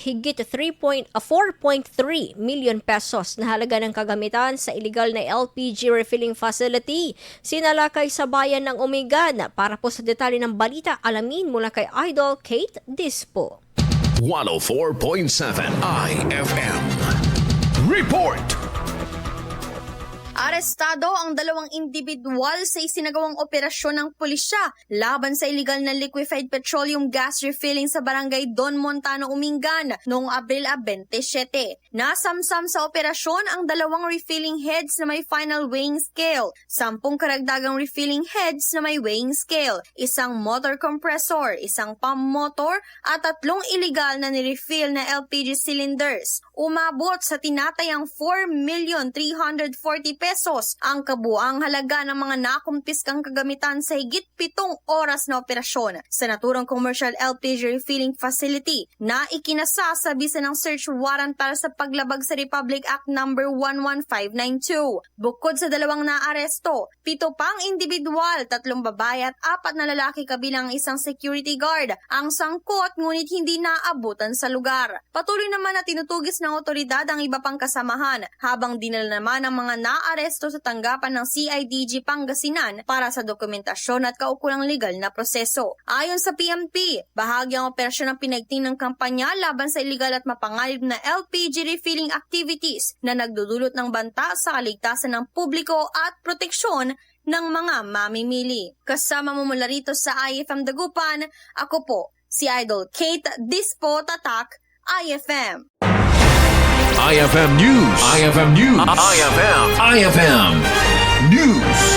Higit 4.3 million pesos na halaga ng kagamitan sa illegal na LPG refilling facility sinalakay sa bayan ng Umigan. Para po sa detalye ng balita, alamin mula kay Idol Kate Dispo. 104.7 IFM. Report! Arestado ang dalawang individual sa isinagawang operasyon ng pulisya laban sa illegal na liquefied petroleum gas refilling sa barangay Don Montano, Umingan noong Abril 27. Nasamsam sa operasyon ang dalawang refilling heads na may final weighing scale, 10 karagdagang refilling heads na may weighing scale, isang motor compressor, isang pump motor at 3 illegal na nirefill na LPG cylinders. Umabot sa tinatayang 4,340,000 pesos ang kabuang halaga ng mga nakumpiskang kagamitan sa higit 7 oras na operasyon sa naturang commercial LPG refilling facility na ikinasa sa bisa ng search warrant para sa paglabag sa Republic Act No. 11592. Bukod sa dalawang naaresto, 7 pang individual, 3 babae at 4 na lalaki kabilang isang security guard ang sangkot ngunit hindi naabutan sa lugar. Patuloy naman na tinutugis ng otoridad ang iba pang kasamahan habang dinala naman ang mga naaresto sa tanggapan ng CIDG Pangasinan para sa dokumentasyon at kaukulang legal na proseso. Ayon sa PNP, bahagi ang operasyon ng pinagting ng kampanya laban sa illegal at mapanganib na LPG refilling activities na nagdudulot ng banta sa kaligtasan ng publiko at proteksyon ng mga mamimili. Kasama mo mula rito sa IFM Dagupan, ako po si Idol Kate Dispo, Tatak, IFM. IFM News. IFM News. IFM News.